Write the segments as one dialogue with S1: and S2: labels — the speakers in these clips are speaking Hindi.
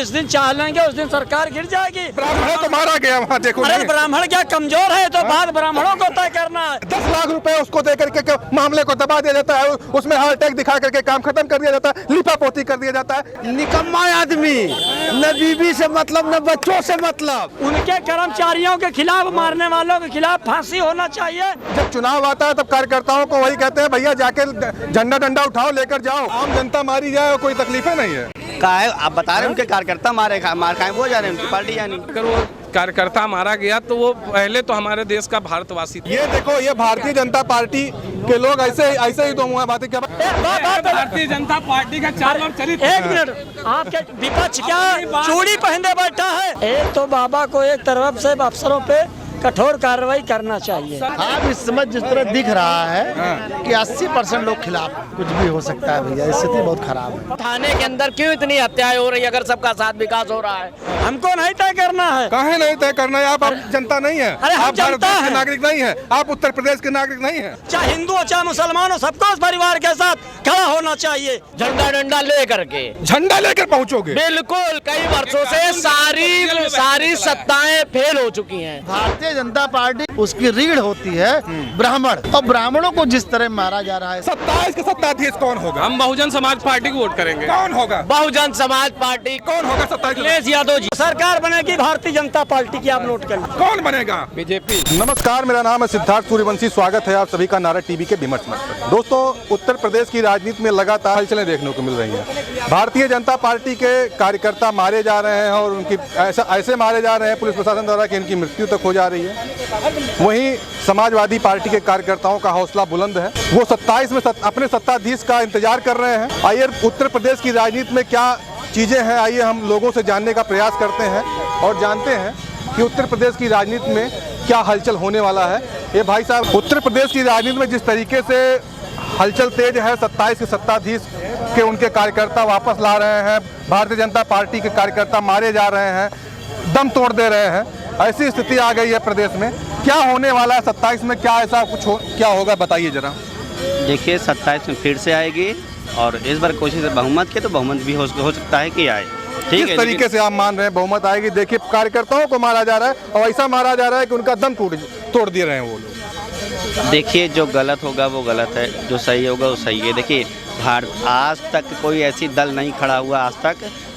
S1: जिस दिन चाह लेंगे उस दिन सरकार गिर जाएगी।
S2: ब्राह्मण तो मारा गया वहाँ, देखो।
S1: अरे ब्राह्मण क्या कमजोर है? तो बात ब्राह्मणों को तय करना है।
S2: 10 लाख रुपए उसको दे करके मामले को दबा दिया जाता है, उसमें हार्ट अटैक दिखा करके काम खत्म कर दिया जाता है, लिपापोती कर दिया जाता है।
S3: निकम्मा आदमी, न बीवी से मतलब न बच्चों से मतलब।
S1: उनके कर्मचारियों के खिलाफ, मारने वालों के खिलाफ फांसी होना चाहिए।
S2: जब चुनाव आता है तब कार्यकर्ताओं को वही कहते हैं, भैया जाके झंडा डंडा उठाओ, लेकर जाओ। आम जनता मारी जाए और कोई तकलीफें नहीं है।
S4: कहा है आप बता रहे हैं उनके कार्यकर्ता मार खाए, वो जा रहे हैं, उनकी पार्टी जानी।
S5: अगर वो कार्यकर्ता मारा गया तो वो पहले तो हमारे देश का भारतवासी था।
S2: ये देखो, ये भारतीय जनता पार्टी के लोग ऐसे ही तो मुँह बातें क्या
S5: भारतीय जनता पार्टी का चाल और चरित्र।
S1: एक मिनट, आपके विपक्ष क्या चूड़ी पहने बैठा है? एक तो बाबा को एक तरफ से अफसरों पे कठोर कार्रवाई करना चाहिए।
S3: आप इस समय जिस तरह दिख रहा है कि 80% लोग खिलाफ, कुछ भी हो सकता है भैया, स्थिति बहुत खराब है।
S6: थाने के अंदर क्यों इतनी हत्याएं हो रही है अगर सबका साथ विकास हो रहा है?
S1: हमको नहीं तय करना है।
S2: काहे नहीं तय करना है? आप जनता नहीं है,
S1: अरे हम
S2: आप भारत
S1: जनता
S2: देश के
S1: हैं।
S2: नागरिक नहीं है, आप उत्तर प्रदेश के नागरिक नहीं है।
S1: चाहे हिंदू हो चाहे मुसलमान हो, सबको उस परिवार के साथ खड़ा होना चाहिए।
S6: झंडा डंडा ले करके
S2: झंडा लेकर पहुंचोगे।
S6: बिल्कुल, कई वर्षों से सारी सत्ताएं फेल हो चुकी हैं।
S3: भारतीय जनता पार्टी उसकी रीढ़ होती है ब्राह्मण, और ब्राह्मणों को जिस तरह मारा जा रहा है।
S2: 27 के सत्ताधीश कौन होगा?
S5: हम बहुजन समाज पार्टी को वोट करेंगे।
S2: कौन होगा?
S6: बहुजन समाज पार्टी।
S2: कौन होगा 27?
S6: अखिलेश यादव जी।
S1: सरकार बनेगी भारतीय जनता पार्टी की, आप नोट कर लीजिए।
S2: कौन बनेगा?
S5: बीजेपी।
S2: नमस्कार, मेरा नाम है सिद्धार्थ सूर्यवंशी। स्वागत है आप सभी का नारा टीवी के विमर्श मंच पर। दोस्तों, उत्तर प्रदेश की राजनीति में लगातार हलचलें देखने को मिल रही हैं। भारतीय जनता पार्टी के कार्यकर्ता मारे जा रहे हैं और उनकी ऐसे मारे जा रहे हैं पुलिस प्रशासन द्वारा कि इनकी मृत्यु तक हो जा रही है। वहीं समाजवादी पार्टी के कार्यकर्ताओं का हौसला बुलंद है, वो 27 में अपने सत्ताधीश का इंतजार कर रहे हैं। आइए उत्तर प्रदेश की राजनीति में क्या चीज़ें हैं, आइए हम लोगों से जानने का प्रयास करते हैं और जानते हैं कि उत्तर प्रदेश की राजनीति में क्या हलचल होने वाला है। ये भाई साहब, उत्तर प्रदेश की राजनीति में जिस तरीके से हलचल तेज है, 27 के सत्ताधीश के उनके कार्यकर्ता वापस ला रहे हैं, भारतीय जनता पार्टी के कार्यकर्ता मारे जा रहे हैं, दम तोड़ दे रहे हैं, ऐसी स्थिति आ गई है प्रदेश में। क्या होने वाला है 27 में? क्या ऐसा कुछ क्या होगा, बताइए जरा।
S4: देखिए 27 में फिर से आएगी और इस बार कोशिश है बहुमत के, तो बहुमत भी हो सकता है कि आए। ठीक है,
S2: किस तरीके से आप मान रहे हैं बहुमत आएगी? देखिए, कार्यकर्ताओं को मारा जा रहा है और ऐसा मारा जा रहा है कि उनका दम तोड़ दिए रहे हैं वो लोग।
S4: देखिए, जो गलत होगा वो गलत है, जो सही होगा वो सही है। देखिए, आज तक कोई ऐसी दल नहीं खड़ा हुआ आज तक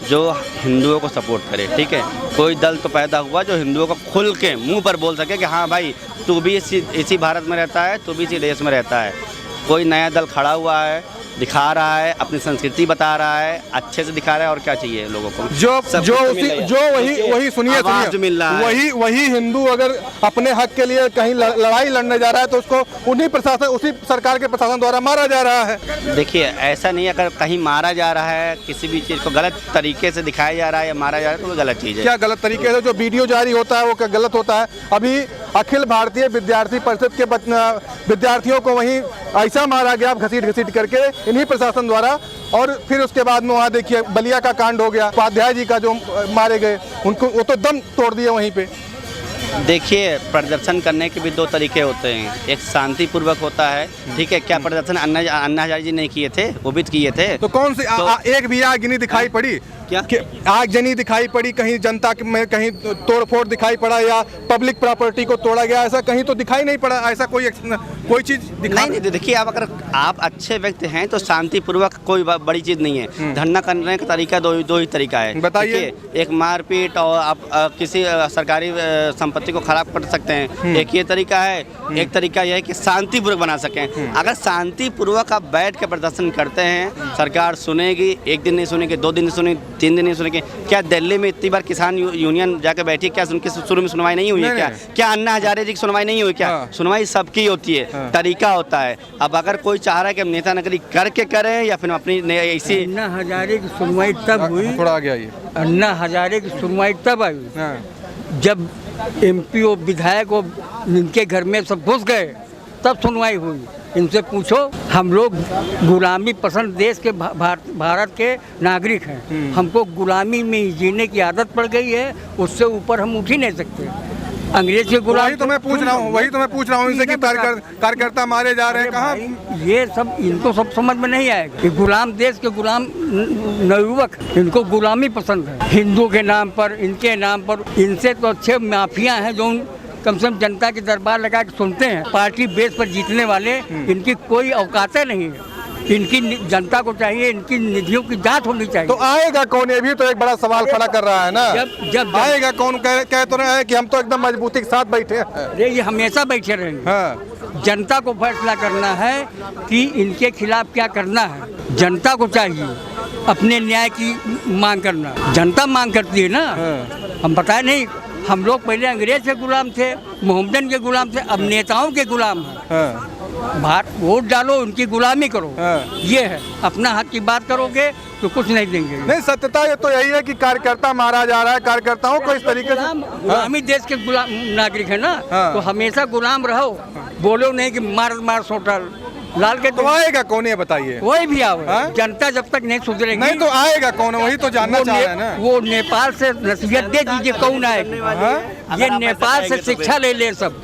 S4: जो हिंदुओं को सपोर्ट करे। ठीक है, कोई दल तो पैदा हुआ जो हिंदुओं को खुल के मुंह पर बोल सके कि हाँ भाई, तू भी इसी भारत में रहता है, तू भी इसी देश में रहता है। कोई नया दल खड़ा हुआ है, दिखा रहा है, अपनी संस्कृति बता रहा है, अच्छे से दिखा रहा है, और क्या चाहिए लोगों को?
S2: वही सुनिए, वही हिंदू अगर अपने हक के लिए कहीं लड़ाई लड़ने जा रहा है तो उसको उसी सरकार के प्रशासन द्वारा मारा जा रहा है।
S4: देखिए, ऐसा नहीं है, अगर कहीं मारा जा रहा है, किसी भी चीज़ को गलत तरीके से दिखाया जा रहा है या मारा जा रहा है तो वो गलत चीज़ है।
S2: क्या गलत तरीके से जो वीडियो जारी होता है वो क्या गलत होता है? अभी अखिल भारतीय विद्यार्थी परिषद के विद्यार्थियों को वहीं ऐसा मारा गया घसीट करके इन्हीं प्रशासन द्वारा, और फिर उसके बाद में वहाँ देखिए बलिया का कांड हो गया, उपाध्याय जी का जो मारे गए, उनको वो तो दम तोड़ दिए वहीं पे।
S4: देखिए, प्रदर्शन करने के भी दो तरीके होते हैं, एक शांतिपूर्वक होता है। ठीक है, क्या प्रदर्शन अन्ना हजारे जी नहीं किए थे? वो भी किए थे।
S2: तो कौन सी एक भी आगजनी दिखाई पड़ी?
S4: क्या
S2: आगजनी दिखाई पड़ी कहीं? जनता में कहीं तोड़फोड़ दिखाई पड़ा या पब्लिक प्रॉपर्टी को तोड़ा गया, ऐसा कहीं तो दिखाई नहीं पड़ा? ऐसा कोई चीज दिखाई
S4: नहीं। देखिए, आप अगर आप अच्छे व्यक्ति हैं तो शांतिपूर्वक कोई बड़ी चीज नहीं है। धरना करने का तरीका दो ही तरीका है।
S2: बताइए।
S4: एक मारपीट और आप किसी सरकारी संपत्ति को खराब कर सकते हैं, एक ये तरीका है। एक तरीका यह है कि शांतिपूर्वक बना सकें। अगर शांतिपूर्वक आप बैठ के प्रदर्शन करते हैं, सरकार सुनेगी। एक दिन नहीं सुनेगी, 2 दिन नहीं सुनेगी, 3 दिन नहीं सुनेगी। क्या दिल्ली में इतनी बार किसान यूनियन जाकर बैठी, क्या उनकी शुरू में सुनवाई नहीं हुई है? क्या अन्ना हजारे जी की सुनवाई नहीं हुई? क्या सुनवाई सबकी होती है, तरीका होता है। अब अगर कोई चाह रहा है कि हम नेता नगरी करके करें या फिर अपनी ऐसी।
S7: अन्ना हजारे की सुनवाई तब हुई,
S2: थोड़ा आगे आइए।
S7: अन्ना हजारे की सुनवाई तब आई जब MP और विधायक इनके घर में सब घुस गए, तब सुनवाई हुई। इनसे पूछो, हम लोग गुलामी पसंद देश के भारत के नागरिक हैं, हमको गुलामी में जीने की आदत पड़ गई है, उससे ऊपर हम उठ ही नहीं सकते। अंग्रेज के गुलाम।
S2: वही तो मैं पूछ रहा हूँ इनसे कि कार्यकर्ता मारे जा रहे हैं कहाँ।
S7: ये सब इनको सब समझ में नहीं आएगा कि गुलाम देश के गुलाम नवयुवक, इनको गुलामी पसंद है हिंदू के नाम पर, इनके नाम पर। इनसे तो अच्छे माफिया हैं जो कम से कम जनता के दरबार लगा के सुनते हैं। पार्टी बेस पर जीतने वाले, इनकी कोई औकात नहीं है। इनकी जनता को चाहिए इनकी निधियों की जांच होनी चाहिए।
S2: तो आएगा कौन, ये भी तो एक बड़ा सवाल खड़ा कर रहा है ना। जब आएगा कौन, कह तो रहे हैं कि हम तो एकदम मजबूती के साथ बैठे हैं।
S7: ये हमेशा बैठे रहेंगे।
S2: हाँ।
S7: जनता को फैसला करना है कि इनके खिलाफ क्या करना है। जनता को चाहिए अपने न्याय की मांग करना। जनता मांग करती है ना। हम बताए नहीं, हम लोग पहले अंग्रेज के गुलाम थे, मोहम्मदन के गुलाम थे, अब नेताओं के गुलाम हैं। वोट डालो, उनकी गुलामी करो। ये है, अपना हक की बात करोगे तो कुछ नहीं देंगे।
S2: नहीं, सत्यता ये तो यही है कि कार्यकर्ता मारा जा रहा है। कार्यकर्ताओं को इस तरीके से,
S7: गुलामी देश के गुलाम नागरिक है ना। तो हमेशा गुलाम रहो, बोलो नहीं कि मार सोटल लाल के।
S2: तो आएगा कौन, ये बताइए।
S7: कोई भी आओ, जनता जब तक नहीं सुधरेगी।
S2: नहीं तो आएगा कौन, वही तो जानना चाह रहे हैं ना।
S7: वो नेपाल से नसीहत दे दीजिए कौन आएगा। ये नेपाल से शिक्षा ले ले सब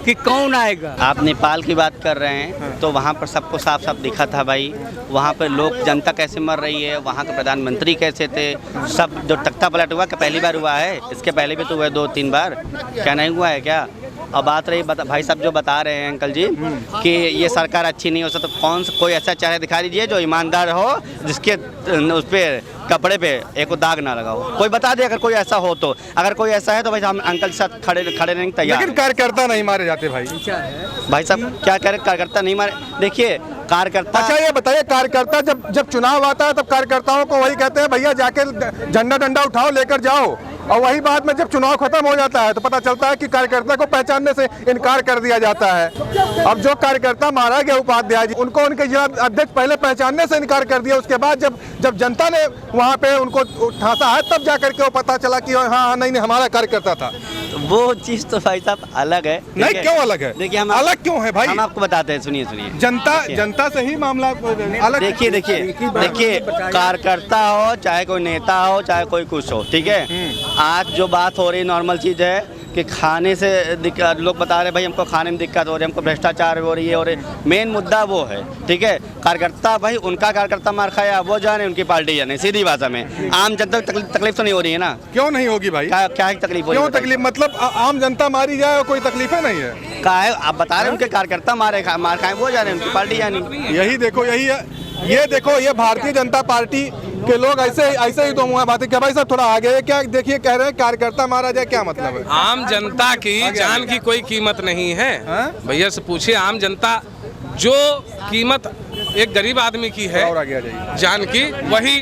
S7: कि कौन आएगा।
S4: आप नेपाल की बात कर रहे हैं तो वहाँ पर सबको साफ साफ दिखा था भाई। वहाँ पर लोग, जनता कैसे मर रही है, वहाँ के प्रधानमंत्री कैसे थे, सब जो तख्ता पलट हुआ, पहली बार हुआ है, इसके पहले भी तो हुआ 2-3 बार, क्या नहीं हुआ है क्या। अब बात रही भाई साहब जो बता रहे हैं अंकल जी कि ये सरकार अच्छी नहीं हो सकती, तो कौन सा कोई ऐसा चेहरा दिखा दीजिए जो ईमानदार हो, जिसके उस पर कपड़े पे एक दाग ना लगा हो। कोई बता दे अगर कोई ऐसा हो तो। अगर कोई ऐसा है तो भाई हम अंकल के साथ खड़े रहने तैयार।
S2: लेकिन कार्यकर्ता नहीं मारे जाते भाई।
S4: भाई साहब क्या करें, कार्यकर्ता नहीं मारे। देखिए कार्यकर्ता,
S2: अच्छा ये बताइए, कार्यकर्ता जब चुनाव आता है तब कार्यकर्ताओं को वही कहते हैं भैया जाके झंडा डंडा उठाओ लेकर जाओ, और वही बात में जब चुनाव खत्म हो जाता है तो पता चलता है कि कार्यकर्ता को पहचानने से इनकार कर दिया जाता है। अब जो कार्यकर्ता मारा गया उपाध्याय जी, उनको उनके जिला अध्यक्ष पहले पहचानने से इनकार कर दिया। उसके बाद जब जनता ने वहाँ पे उनको ठासा है तब जाकर के वो पता चला कि हाँ नहीं हमारा कार्यकर्ता था।
S4: वो चीज़ तो भाई साहब अलग है।
S2: नहीं, क्यों अलग है?
S4: देखिए हम
S2: अलग क्यों है भाई,
S4: हम आपको बताते हैं, सुनिए।
S2: जनता से ही मामला अलग।
S4: देखिए कार्यकर्ता हो चाहे कोई नेता हो चाहे कोई कुछ हो, ठीक है। आज जो बात हो रही नॉर्मल चीज़ है कि खाने से लोग बता रहे भाई हमको खाने में दिक्कत हो रही है, हमको भ्रष्टाचार हो रही है, और मेन मुद्दा वो है, ठीक है। कार्यकर्ता भाई, उनका कार्यकर्ता मार खाया वो जाने, उनकी पार्टी जाने, सीधी भाषा में। आम जनता को तकलीफ तो नहीं हो रही है ना।
S2: क्यों नहीं होगी भाई,
S4: क्या तकलीफ हो रही है?
S2: क्यों तकलीफ, मतलब आम जनता मारी जाए और कोई तकलीफ नहीं है।
S4: क्या है आप बता रहे हैं, उनके कार्यकर्ता मार खाए वो जाने, उनकी पार्टी जानी।
S2: यही देखो, यही है। ये देखो, ये भारतीय जनता पार्टी के लोग ऐसे ही तो मुँह बातें। क्या भाई साहब थोड़ा आगे, क्या देखिए कह रहे हैं कार्यकर्ता मारा जाए, क्या मतलब है?
S5: आम जनता की जान की कोई कीमत नहीं है। भैया से पूछिए, आम जनता जो कीमत एक गरीब आदमी की है जान की, वही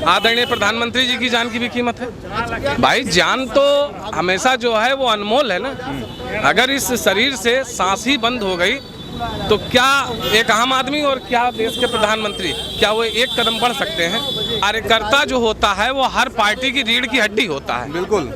S5: आदरणीय प्रधानमंत्री जी की जान की भी कीमत है। भाई जान तो हमेशा जो है वो अनमोल है ना। अगर इस शरीर से सांस ही बंद हो गई तो क्या एक आम आदमी और क्या देश के प्रधानमंत्री, क्या वो एक कदम बढ़ सकते हैं? कार्यकर्ता जो होता है वो हर पार्टी की रीढ़ की हड्डी होता है।
S2: बिल्कुल।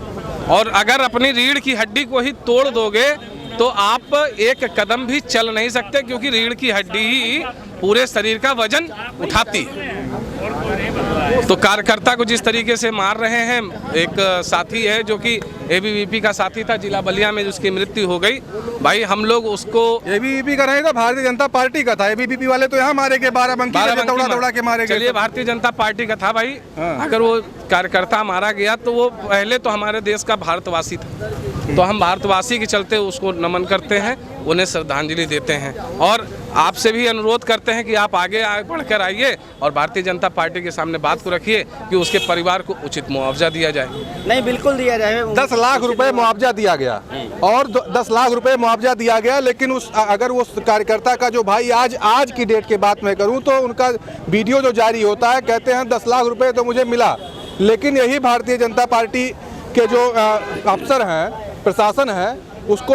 S5: और अगर अपनी रीढ़ की हड्डी को ही तोड़ दोगे तो आप एक कदम भी चल नहीं सकते, क्योंकि रीढ़ की हड्डी ही पूरे शरीर का वजन उठाती है। तो कार्यकर्ता को जिस तरीके से मार रहे हैं, एक साथी है जो कि एबीवीपी का साथी था जिला बलिया में, जिसकी मृत्यु हो गई। भाई हम लोग उसको,
S2: एबीवीपी का नहीं था, भारतीय जनता पार्टी का था। एबीवीपी वाले तो यहाँ मारे गए, बाराबंकी दौड़ा के मारे गए।
S5: चलिए भारतीय जनता पार्टी का था भाई। अगर वो कार्यकर्ता मारा गया तो वो पहले तो हमारे देश का भारतवासी था, तो हम भारतवासी के चलते उसको नमन करते हैं, उन्हें श्रद्धांजलि देते हैं। और आपसे भी अनुरोध करते हैं कि आप आगे बढ़कर आइए और भारतीय जनता पार्टी के सामने बात को रखिए कि उसके परिवार को उचित मुआवजा दिया जाए।
S4: नहीं, बिल्कुल दिया जाए।
S2: 10 लाख रुपए मुआवजा दिया गया, और 10 लाख रुपए मुआवजा दिया गया। लेकिन अगर उस कार्यकर्ता का जो भाई आज की डेट की बात मैं करूं तो उनका वीडियो जो जारी होता है, कहते हैं 10 लाख रुपए तो मुझे मिला। लेकिन यही भारतीय जनता पार्टी के जो अफसर हैं, प्रशासन है, उसको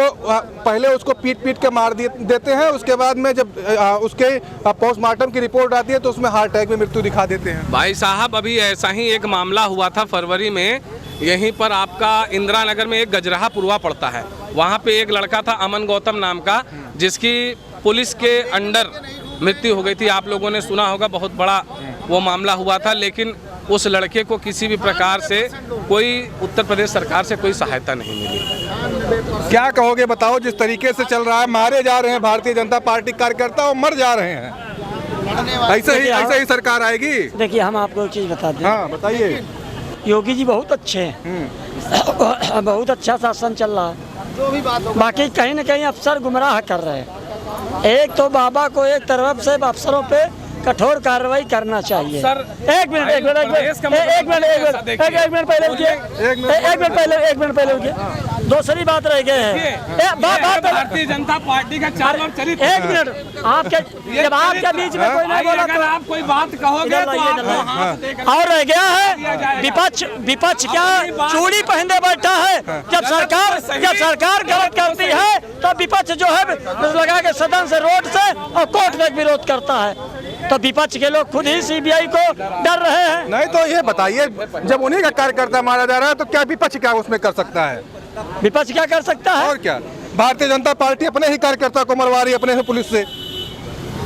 S2: पहले उसको पीट के मार देते हैं। उसके बाद में जब उसके पोस्टमार्टम की रिपोर्ट आती है तो उसमें हार्ट अटैक में मृत्यु दिखा देते हैं।
S5: भाई साहब अभी ऐसा ही एक मामला हुआ था फरवरी में, यहीं पर आपका इंदिरा नगर में एक गजराहा पुरवा पड़ता है, वहाँ पे एक लड़का था अमन गौतम नाम का, जिसकी पुलिस के अंडर मृत्यु हो गई थी। आप लोगों ने सुना होगा, बहुत बड़ा वो मामला हुआ था। लेकिन उस लड़के को किसी भी प्रकार से कोई उत्तर प्रदेश सरकार से कोई सहायता नहीं मिली।
S2: क्या कहोगे, बताओ। जिस तरीके से चल रहा है, मारे जा रहे हैं भारतीय जनता पार्टी कार्यकर्ता और मर जा रहे हैं, ऐसे ही सरकार आएगी?
S1: देखिए, हम आपको एक चीज़ बता दें।
S2: हाँ, बताइए।
S1: योगी जी बहुत अच्छे हैं, बहुत अच्छा शासन चल रहा है। बाकी कहीं न कहीं अफसर गुमराह कर रहे हैं। एक तो बाबा को एक तरफ से अफसरों पे कठोर कार्रवाई करना चाहिए।
S5: सर,
S1: एक मिनट पहले रुकिए। दूसरी बात रह गए हैं।
S5: भारतीय जनता पार्टी का चाल और चरित्र।
S1: एक मिनट, आपके जब आपके बीच में कोई नहीं बोला तो
S5: आप कोई बात कहोगे तो
S1: और रह गया है विपक्ष क्या चूड़ी पहने बैठा है। जब सरकार गलत करती है तो विपक्ष जो है लगा के सदन से, रोड से और कोर्ट तक विरोध करता है। तो विपक्ष के लोग खुद ही सीबीआई को डर रहे हैं।
S2: नहीं तो ये बताइए, जब उन्हीं का कार्यकर्ता मारा जा रहा है तो क्या विपक्ष क्या उसमें कर सकता है?
S1: विपक्ष क्या कर सकता है?
S2: और क्या, भारतीय जनता पार्टी अपने ही कार्यकर्ता को मरवा रही है, अपने ही पुलिस से।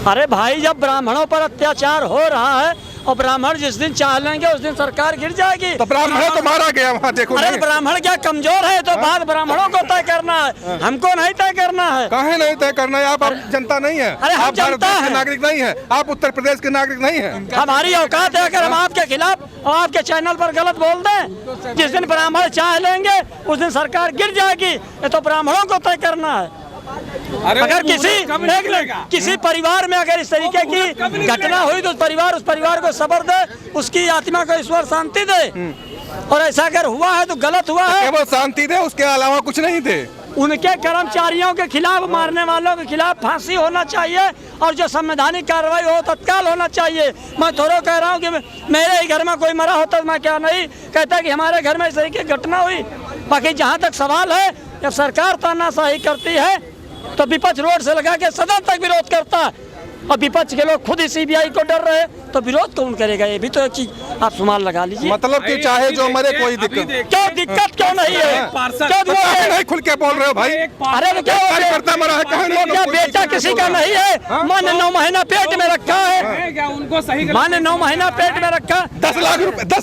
S1: अरे भाई, जब ब्राह्मणों पर अत्याचार हो रहा है और ब्राह्मण जिस दिन चाह लेंगे उस दिन सरकार गिर जाएगी।
S2: तो ब्राह्मणों को मारा गया वहाँ, देखो।
S1: अरे ब्राह्मण क्या कमजोर है? तो बात ब्राह्मणों को तय करना है, हमको नहीं तय करना है।
S2: काहे नहीं तय करना है? आप जनता नहीं है।
S1: अरे हम
S2: आप भारत
S1: जनता
S2: देश के
S1: हैं।
S2: नागरिक नहीं है, आप उत्तर प्रदेश के नागरिक नहीं है।
S1: हमारी औकात है अगर हम आपके खिलाफ और आपके चैनल पर गलत बोल दें, जिस दिन ब्राह्मण चाह लेंगे उस दिन सरकार गिर जाएगी। ये तो ब्राह्मणों को तय करना है। अगर किसी परिवार में अगर इस तरीके की घटना हुई तो उस परिवार को सब्र दे, उसकी आत्मा को ईश्वर शांति दे। और ऐसा अगर हुआ है तो गलत हुआ है।
S2: केवल शांति दे, उसके अलावा कुछ नहीं दे।
S1: उनके कर्मचारियों के खिलाफ, मारने वालों के खिलाफ फांसी होना चाहिए और जो संवैधानिक कार्रवाई हो तत्काल होना चाहिए। मैं थोड़ा कह रहा हूँ कि मेरे ही घर में कोई मरा होता मैं क्या नहीं कहता कि हमारे घर में इस तरीके की घटना हुई। बाकी जहाँ तक सवाल है, जब सरकार तानाशाही करती है तो विपक्ष रोड से लगा के सदन तक विरोध करता है और विपक्ष के लोग खुद ही सीबीआई को डर रहे, तो विरोध कौन करेगा? ये भी तो एक चीज आप सुमाल लगा लीजिए।
S2: मतलब कि चाहे जो मरे, कोई दिक्कत
S1: क्यों नहीं है?
S2: क्यों नहीं खुल के बोल रहे हो भाई?
S1: अरे तो क्या
S2: कार्यकर्ता मरा है,
S1: क्या बेटा किसी का नहीं है? माँ ने 9 महीना पेट में रखा है,
S5: उनको सही
S1: माँ ने 9 महीना पेट में रखा।
S2: 10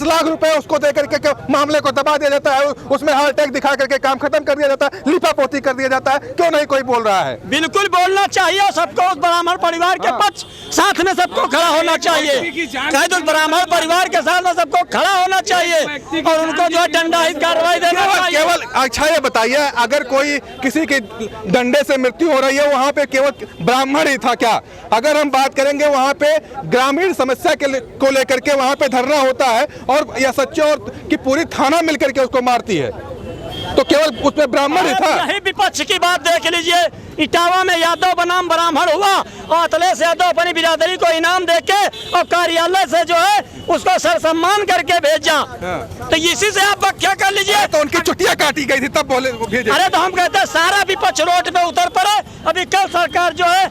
S2: लाख रुपए उसको दे करके मामले को दबा दिया जाता है, उसमें हार्ट अटैक दिखा करके काम खत्म कर दिया जाता है, लिपापोती कर दिया जाता है। क्यों नहीं कोई बोल रहा है?
S1: बिल्कुल बोलना चाहिए सबको। उस ब्राह्मण परिवार के पक्ष साथ में सबको खड़ा होना चाहिए। तो ब्राह्मण परिवार के साथ में सबको खड़ा होना चाहिए और उनको जो है दंडाहित कार्रवाई देना चाहिए।
S2: केवल अच्छा ये बताइए, अगर कोई किसी की डंडे से मृत्यु हो रही है, वहाँ पे केवल ब्राह्मण ही था क्या? अगर हम बात करेंगे वहाँ पे ग्रामीण समस्या को लेकर के वहाँ पे धरना होता है और यह सच्चे और कि पूरी थाना मिलकर के उसको मारती है, तो केवल उसमें ब्राह्मण ही था।
S1: यही विपक्ष की बात देख लीजिए। इटावा में यादव बनाम ब्राह्मण हुआ और अखिलेश यादव अपनी बिरादरी को इनाम देके और कार्यालय से जो है उसको सर सम्मान करके भेजा। तो इसी से आप व्याख्या कर लीजिए।
S2: तो उनकी छुट्टियां काटी गई थी तब बोले भेजे।
S1: अरे तो हम कहते हैं सारा विपक्ष रोड पे उतर पड़े, अभी कल सरकार जो है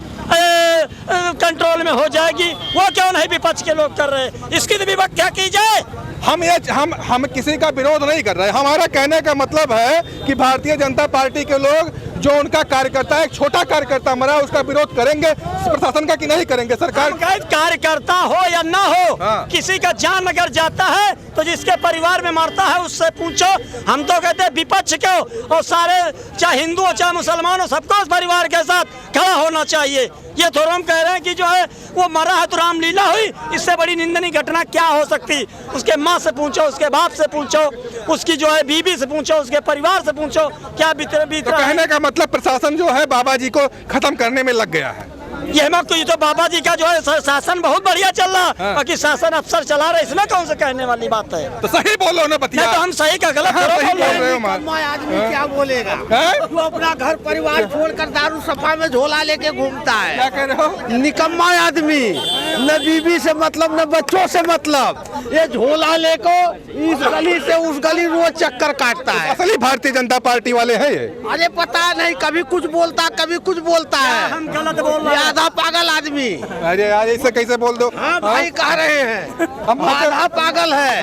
S1: कंट्रोल में हो जाएगी। वो क्यों नहीं विपक्ष के लोग कर रहे? इसकी तो भी व्याख्या की जाए।
S2: हम किसी का विरोध नहीं कर रहे। हमारा कहने का मतलब है कि भारतीय जनता पार्टी के लोग जो उनका कार्यकर्ता है, एक छोटा कार्यकर्ता मरा, उसका विरोध करेंगे प्रशासन का कि नहीं करेंगे? सरकार
S1: कार्यकर्ता हो या ना हो, किसी का जान अगर जाता है तो जिसके परिवार में मरता है उससे पूछो। हम तो कहते हैं विपक्ष को और सारे चाहे हिंदू हो चाहे मुसलमान हो, सबको उस परिवार के साथ खड़ा होना चाहिए। ये थोड़ा हम कह रहे हैं कि जो है वो मरा है तो रामलीला हुई, इससे बड़ी निंदनीय घटना क्या हो सकती? उसके माँ से पूछो, उसके बाप से पूछो, उसकी जो है बीबी से पूछो, उसके परिवार से पूछो क्या बीत रहा है।
S2: कहने का मतलब प्रशासन जो है बाबा जी को खत्म करने में लग गया है।
S1: ये तो बाबा जी का जो है शासन बहुत बढ़िया चल रहा है, बाकी शासन अफसर चला रहे, इसमें कौन सा कहने वाली बात है?
S2: तो सही बोलो ना बतिया।
S1: तो हम सही का गलत बोल रहे
S3: हो। आदमी क्या बोलेगा? वो अपना घर परिवार छोड़कर दारू सफा में झोला लेके घूमता है।
S2: क्या कह रहे हो?
S3: निकम्मा आदमी, न बीबी से मतलब न बच्चों से मतलब, ये झोला लेको इस गली से उस गली रोज चक्कर काटता है।
S2: असली भारतीय जनता पार्टी वाले हैं ये।
S3: अरे पता नहीं, कभी कुछ बोलता कभी कुछ बोलता है।
S1: हम गलत बोल रहे हैं।
S3: आधा पागल आदमी।
S2: अरे यार ऐसे कैसे बोल दो?
S3: हाँ भाई कह रहे हैं आधा पागल है,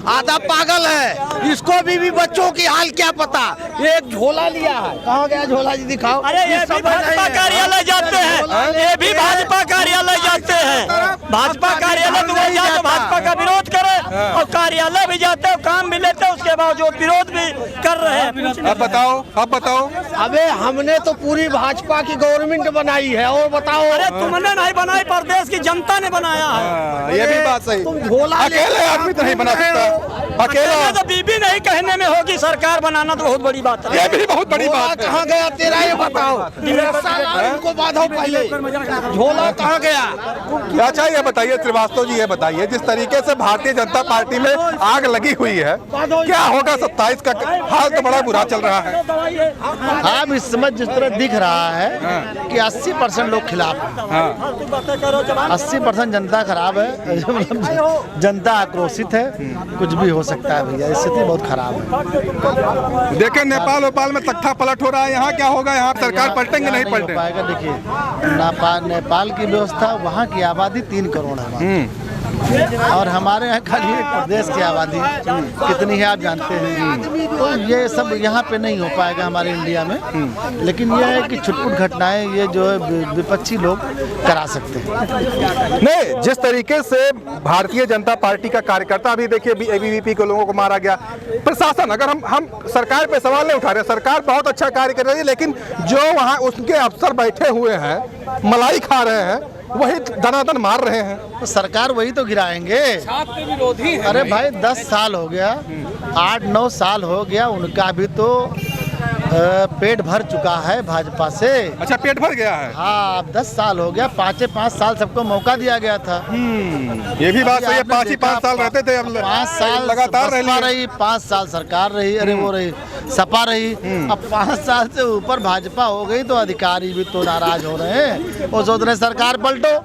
S3: आधा पागल है। इसको भी बच्चों की हाल क्या पता। एक झोला लिया है, कहाँ गया झोला जी दिखाओ।
S1: अरे ये भी भाजपा कार्यालय जाते हैं, ये भी भाजपा कार्यालय जाते हैं। भाजपा कार्यालय तो भाजपा का विरोध करे और लोग कार्यालय भी जाते हो, काम भी लेते हो, उसके बावजूद विरोध भी कर रहे हैं।
S2: अब बताओ।
S3: अबे हमने तो पूरी भाजपा की गवर्नमेंट बनाई है, और बताओ।
S1: अरे तुमने नहीं बनाई, प्रदेश की जनता ने बनाया है।
S2: ये भी बात सही।
S3: तुम झोला
S2: अकेले आदमी तो नहीं बना सकता, अकेला
S1: तो बीबी नहीं कहने में होगी, सरकार बनाना तो बहुत बड़ी बात है।
S2: ये भी बहुत बड़ी
S3: झोला
S2: बात है।
S3: कहाँ गया तेरा, ये बताओ। इनको बांधो पहले, झोला कहाँ गया।
S2: अच्छा ये बताइए श्रीवास्तव जी, ये बताइए जिस तरीके से भारतीय जनता पार्टी में आग लगी हुई है, क्या होगा 27 का हाल तो बड़ा बुरा चल रहा है।
S3: अब इस समय जिस तरह दिख रहा है कि 80% लोग खिलाफ हैं, 80% जनता खराब है, मतलब जनता आक्रोशित है, कुछ भी हो सकता है भैया, स्थिति बहुत खराब है।
S2: देखें नेपाल में तख्ता पलट हो रहा है, यहाँ क्या होगा, यहाँ सरकार पलटेंगे नहीं पलटेंगे।
S3: पाएगा। देखिए नेपाल की व्यवस्था, वहाँ की आबादी 3 करोड़ है और हमारे यहाँ खाली एक प्रदेश की आबादी कितनी है आप जानते हैं। तो ये सब यहाँ पे नहीं हो पाएगा हमारे इंडिया में, लेकिन ये है कि छुटपुट घटनाएं ये जो है विपक्षी लोग करा सकते हैं।
S2: नहीं, जिस तरीके से भारतीय जनता पार्टी का कार्यकर्ता, अभी देखिए एबीवीपी के लोगों को मारा गया, प्रशासन, अगर हम सरकार पे सवाल नहीं उठा रहे, सरकार बहुत अच्छा कार्य कर रही है, लेकिन जो वहाँ उसके अफसर बैठे हुए हैं, मलाई खा रहे हैं, वही दनादन मार रहे हैं।
S3: तो सरकार वही तो गिराएंगे।
S5: छात्र विरोधी है।
S3: अरे भाई 10 साल हो गया, 8-9 साल हो गया, उनका भी तो पेट भर चुका है भाजपा से।
S2: अच्छा, पेट भर गया है।
S3: हाँ, अब 10 साल हो गया, 5 साल सबको मौका दिया गया था।
S2: ये भी बात सही है, 5 ही 5 साल रहते थे, अब
S3: 5 साल
S2: लगातार
S3: रही, 5 साल सरकार रही, अरे वो रही सपा रही, अब 5 साल से ऊपर भाजपा हो गई, तो अधिकारी भी तो नाराज हो रहे हैं, वो सोच रहे सरकार पलटो।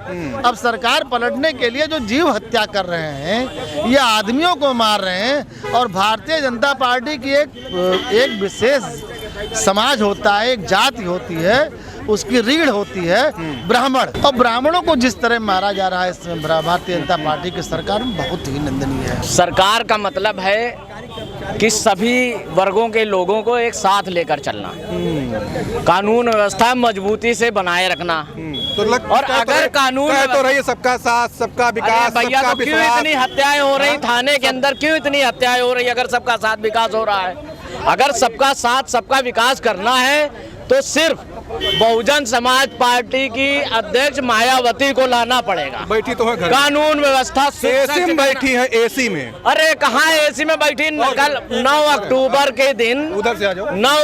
S3: अब सरकार पलटने के लिए जो जीव हत्या कर रहे हैं, ये आदमियों को मार रहे हैं, और भारतीय जनता पार्टी की एक विशेष समाज होता है, एक जाति होती है, उसकी रीढ़ होती है ब्राह्मण, और ब्राह्मणों को जिस तरह मारा जा रहा है इसमें भारतीय जनता पार्टी की सरकार में बहुत ही निंदनीय है।
S6: सरकार का मतलब है कि सभी वर्गों के लोगों को एक साथ लेकर चलना, कानून व्यवस्था मजबूती से बनाए रखना, और अगर कानून
S2: तो रही सबका साथ सबका विकास,
S6: भैया
S2: सबका
S6: तो क्यों
S2: विश्वास।
S6: इतनी हत्याएं हो रही थाने के अंदर, क्यों इतनी हत्याएं हो रही अगर सबका साथ विकास हो रहा है। अगर सबका साथ सबका विकास करना है तो सिर्फ बहुजन समाज पार्टी की अध्यक्ष मायावती को लाना पड़ेगा।
S2: बैठी तो है घर,
S6: कानून व्यवस्था
S2: एसी में बैठी है, एसी में।
S6: अरे कहाँ एसी में बैठी, कल 9 अक्टूबर के दिन,
S2: उधर से आ जाओ।
S6: 9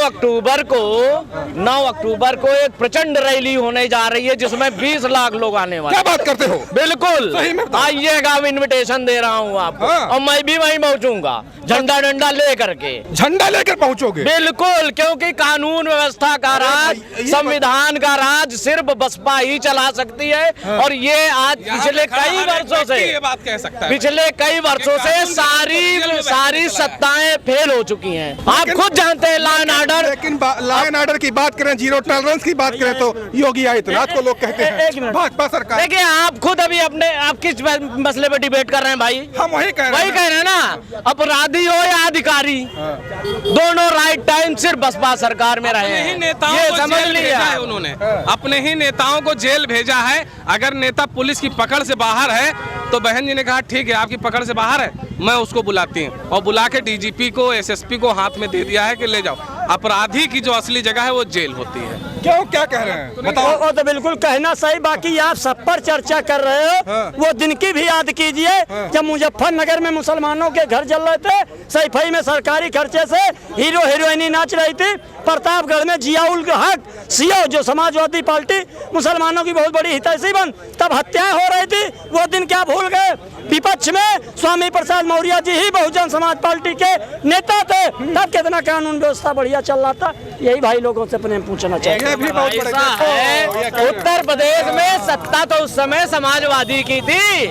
S6: अक्टूबर को एक प्रचंड रैली होने जा रही है, जिसमें 20 लाख लोग आने वाले।
S2: क्या बात करते हो?
S6: बिल्कुल,
S2: सही में बताओ।
S6: आइएगा, इनविटेशन दे रहा हूँ आपको।
S2: हाँ।
S6: और मैं भी वहीं पहुँचूंगा, झंडा डंडा ले करके।
S2: झंडा लेकर पहुंचोगे?
S6: बिल्कुल, क्योंकि कानून व्यवस्था का राज, संविधान का राज सिर्फ बसपा ही चला सकती है।
S2: हाँ।
S6: और ये आज पिछले कई वर्षों से,
S5: ये बात कह सकता है,
S6: पिछले कई वर्षों से सारी सत्ताएं फेल हो चुकी हैं। आप खुद जानते हैं, लॉ एंड ऑर्डर।
S2: लेकिन लॉ एंड ऑर्डर की बात करें, जीरो टॉलरेंस की बात करें, तो योगी आदित्यनाथ को लोग कहते हैं भाजपा सरकार।
S6: देखिए, आप खुद अभी आप किस मसले पर डिबेट कर रहे हैं भाई?
S2: हम वही कह
S6: रहे हैं ना, अपराधी हो या अधिकारी, दोनों राइट टाइम सिर्फ बसपा सरकार में रहे हैं।
S5: ये समझ लिया है उन्होंने, अपने ही नेताओं को जेल भेजा है। अगर नेता पुलिस की पकड़ से बाहर है तो बहन जी ने कहा ठीक है, आपकी पकड़ से बाहर है, मैं उसको बुलाती हूँ, और बुला के डीजीपी को, एसएसपी को हाथ में दे दिया है कि ले जाओ। अपराधी की जो असली जगह है वो जेल होती है।
S2: क्यों, क्या कह रहे हैं बताओ?
S1: वो तो बिल्कुल कहना सही, बाकी आप सब पर चर्चा कर रहे हो।
S2: हाँ।
S1: वो दिन की भी याद कीजिए। हाँ। जब मुजफ्फरनगर में मुसलमानों के घर जल रहे थे, सैफई में सरकारी खर्चे से हीरो हीरोइनी नाच रही थी, प्रतापगढ़ में जियाउल हक सियो, जो समाजवादी पार्टी मुसलमानों की बहुत बड़ी हितैषी बन, तब हत्याएं हो रही थी। वो दिन क्या भूल गए? विपक्ष में स्वामी प्रसाद मौर्य जी ही बहुजन समाज पार्टी के नेता थे, तब कितना कानून व्यवस्था बढ़िया चल रहा था। यही भाई लोगों से अपने पूछना चाहिए।
S6: उत्तर प्रदेश में सत्ता तो उस समय समाजवादी की थी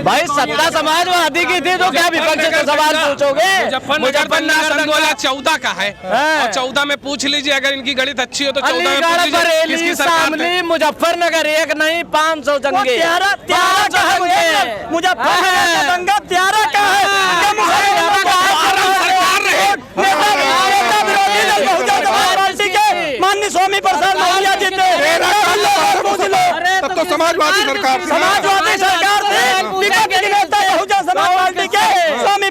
S6: भाई, सत्ता समाजवादी की थी, तो क्या विपक्ष से सवाल पूछोगे?
S5: मुजफ्फरनगर 2014 का है, और 14 में पूछ लीजिए, अगर इनकी गणित अच्छी हो तो 14 में पूछ लीजिए किसकी सरकार थी।
S6: मुजफ्फरनगर एक नहीं 500 जंगे,
S1: मुजफ्फरनगर दंगा त्यारा का है। माननीय स्वामी प्रसाद मौर्य जी थे,
S2: तब तो समाजवादी सरकार थी।
S1: समाजवादी सरकार थी, विपक्ष के नेता बहुजन समाज पार्टी के स्वामी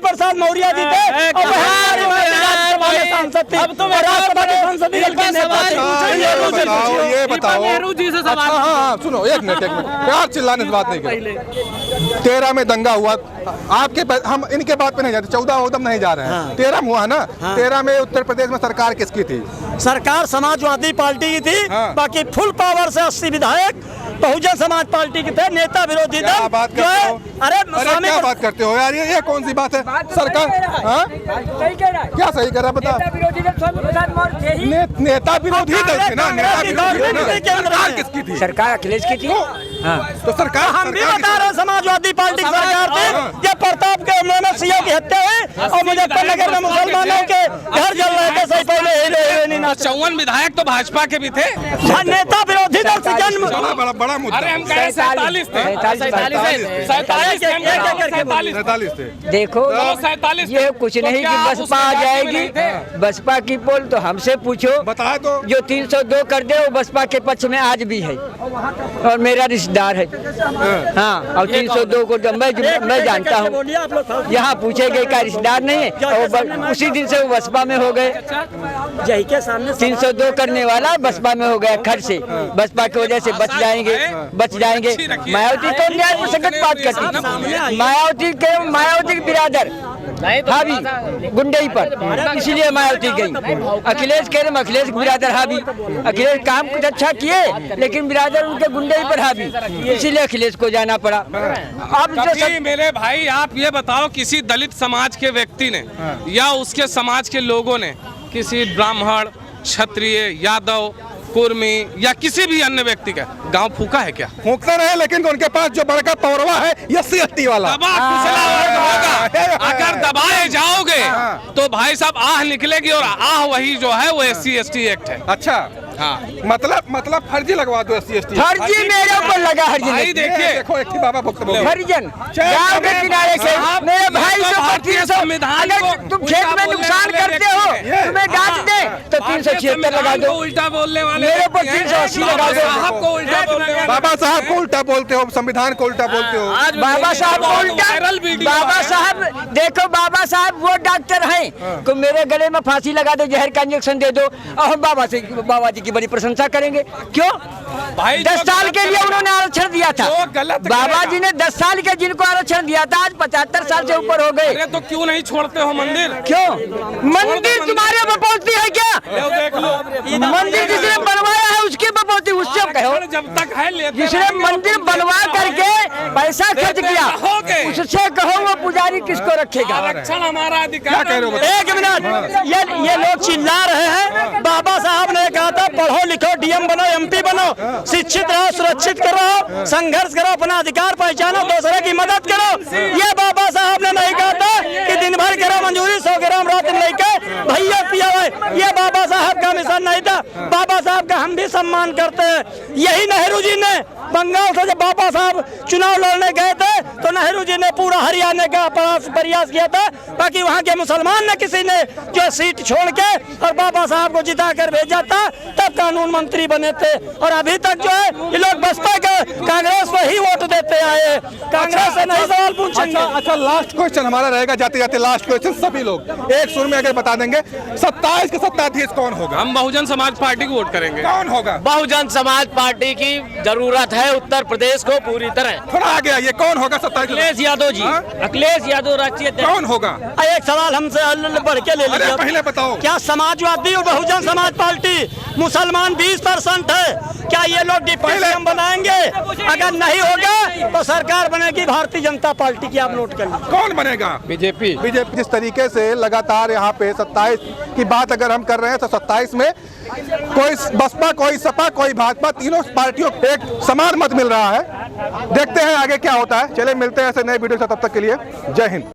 S1: सकती
S6: अब तो
S1: और राष्ट्रपति संसदीय दल के नेता थे।
S2: ये बताओ
S6: नेहरू जी से सवाल
S2: अच्छा, हाँ सुनो एक मिनट प्यार चिल्लाने से बात नहीं करें। 13 में दंगा हुआ, हम इनके बात पे नहीं जाते, 14 उदम नहीं जा रहे हैं। 13 में हुआ ना, 13 में उत्तर प्रदेश में सरकार किसकी थी?
S1: सरकार समाजवादी पार्टी की थी। बाकी फुल पावर से 80 विधायक बहुजन समाज पार्टी के थे। नेता विरोधी
S2: क्या
S1: दल
S2: बात
S1: जो
S2: करते
S1: है,
S2: हो?
S1: अरे
S2: क्या बात करते हो यार, ये कौन सी बात है? सरकार क्या सही कर रहा है बता? नेता विरोधी दल थे ना, नेता विरोधी दल थे। सरकार किसकी थी?
S7: सरकार अखिलेश की थी।
S2: तो सरकार
S1: हम भी बता रहे हैं समाजवादी पार्टी की सरकार थी। ये प्रताप के हमले में सीओ की हत्या हुई और मुजफ्फरनगर में मुसलमानों के घर जल रहे थे। सही पहले
S5: 54 विधायक तो भाजपा के भी थे।
S1: नेता विरोधी दल से जन्म
S2: बड़ा मुद्दा।
S5: अरे हम कह रहे 47 थे।
S2: 47 थे।
S7: देखो
S5: चलो 47
S7: ये कुछ नहीं कि बसपा आ जाएगी। बसपा की पोल तो हमसे पूछो,
S2: बता दो।
S7: जो 302 कर दे वो बसपा के पक्ष में आज भी है और मेरा रिश्तेदार है। हाँ, और 302 को तो मैं जानता हूँ। यहाँ पूछे गए का रिश्तेदार नहीं है और उसी दिन से वो बसपा में हो गए।
S1: यही के सामने
S7: 302 करने वाला बसपा में हो गया खर से। बसपा की वजह से बच जाएंगे। मायावती को न्याय प्रसंगत बात करती। मायावती के बिरादर हावी गुंडई पर, इसलिए मायावती गई। अखिलेश कह रहे अखिलेश बिरादर हावी। अखिलेश काम कुछ अच्छा किए लेकिन बिरादर उनके गुंडई पर हावी, इसीलिए अखिलेश को जाना पड़ा। अब
S5: कभी मेरे भाई आप ये बताओ, किसी दलित समाज के व्यक्ति ने या उसके समाज के लोगों ने किसी ब्राह्मण, क्षत्रिय, यादव, कुर्मी या किसी भी अन्य व्यक्ति का गांव फूका है क्या?
S2: फूकते रहे, लेकिन उनके पास जो बड़का पौरवा है ये SC/ST वाला
S5: दबा कुचला वर्ग होगा। अगर दबाए जाओगे तो भाई साहब आह निकलेगी और आह वही जो है वो SC/ST एक्ट है।
S2: अच्छा, हाँ, मतलब फर्जी लगवा दो SC/ST।
S7: फर्जी मेरे ऊपर लगा।
S5: भाई देखिए,
S2: देखो एक बाबा भुक्त बोल
S7: हरिजन गांव के किनारे से मेरे भाई को
S5: भारतीय संविधान को
S7: तुम खेत में नुकसान करते हो, तुम्हें डांट दे तो 376 लगा दो।
S5: उल्टा बोलने वाले
S7: मेरे ऊपर 380 लगा दो।
S5: साहब को उल्टा बोलने वाले,
S2: बाबा साहब को उल्टा बोलते हो, संविधान को उल्टा बोलते हो।
S7: बाबा साहब को उल्टा। बाबा साहब देखो, बाबा साहब वो डॉक्टर हैं तो मेरे गले में फांसी लगा दो, जहर का इंजेक्शन दे दो और हम बाबा जी की बड़ी प्रशंसा करेंगे। क्यों?
S5: भाई
S7: 10 साल के लिए उन्होंने आरक्षण दिया था।
S5: जो गलत
S7: बाबा जी ने 10 साल के जिनको आरक्षण दिया था आज 75 साल से ऊपर हो गए।
S5: अरे तो क्यों नहीं छोड़ते हो मंदिर?
S7: क्यों? मंदिर तुम्हारे बपौती है क्या?
S5: देख लो,
S7: मंदिर जिसने बनवाया है उसकी बपौती, उससे कहो।
S5: जब तक है लेते
S7: जिसने मंदिर बनवा करके पैसा खर्च किया उससे कहो वो पुजारी किसको रखेगा?
S5: आरक्षण हमारा अधिकार है।
S1: एक मिनट, ये लोग चिल्ला रहे हैं। बाबा साहब ने कहा था पढ़ो लिखो, DM बनो, MP बनो, शिक्षित रहो, सुरक्षित करो, संघर्ष करो, अपना अधिकार पहचानो, दूसरे की मदद करो। ये बाबा साहब ने नहीं कहा था कि दिन भर करो मंजूरी, 100 ग्राम रात में लेके भैया पिया हुए। ये बाबा साहब का मिशन नहीं था। बाबा साहब का हम भी सम्मान करते हैं। यही नेहरू जी ने बंगाल से जब बाबा साहब चुनाव लड़ने गए थे तो नेहरू जी ने पूरा हरियाणा का प्रयास किया था, बाकी वहाँ के मुसलमान ने किसी ने जो सीट छोड़ के और बाबा साहब को जिता कर भेजा था, तब कानून मंत्री बने थे। और अभी तक जो है ये लोग बसपा के कांग्रेस को ही वोट देते आए, कांग्रेस से नहीं सवाल पूछेंगे।
S2: अच्छा, लास्ट क्वेश्चन हमारा रहेगा, जाते जाते लास्ट क्वेश्चन सभी लोग एक सुर में अगर बता देंगे 27 के सत्ताधीश कौन होगा?
S5: हम बहुजन समाज पार्टी को वोट करेंगे।
S2: कौन होगा?
S6: बहुजन समाज पार्टी की जरूरत है उत्तर प्रदेश को पूरी तरह।
S2: थोड़ा आगे आइए, कौन होगा 27?
S6: अखिलेश यादव जी। अखिलेश यादव राष्ट्रीय अध्यक्ष।
S2: कौन होगा?
S1: एक सवाल हमसे बढ़ के ले लीजिए।
S2: पहले बताओ,
S1: क्या समाजवादी और बहुजन समाज पार्टी मुसलमान 20% है, क्या ये लोग डिप्टी बनाएंगे? अगर नहीं होगा तो सरकार बनेगी भारतीय जनता पार्टी की। आप नोट कर लीजिए।
S2: कौन बनेगा? बीजेपी। जिस तरीके से लगातार यहाँ पे 27 की बात अगर हम कर रहे हैं तो 27 में कोई बसपा, कोई सपा, कोई भाजपा, तीनों पार्टियों को एक समान मत मिल रहा है। देखते हैं आगे क्या होता है। चले मिलते हैं ऐसे नए वीडियो से, तब तक के लिए जय हिंद।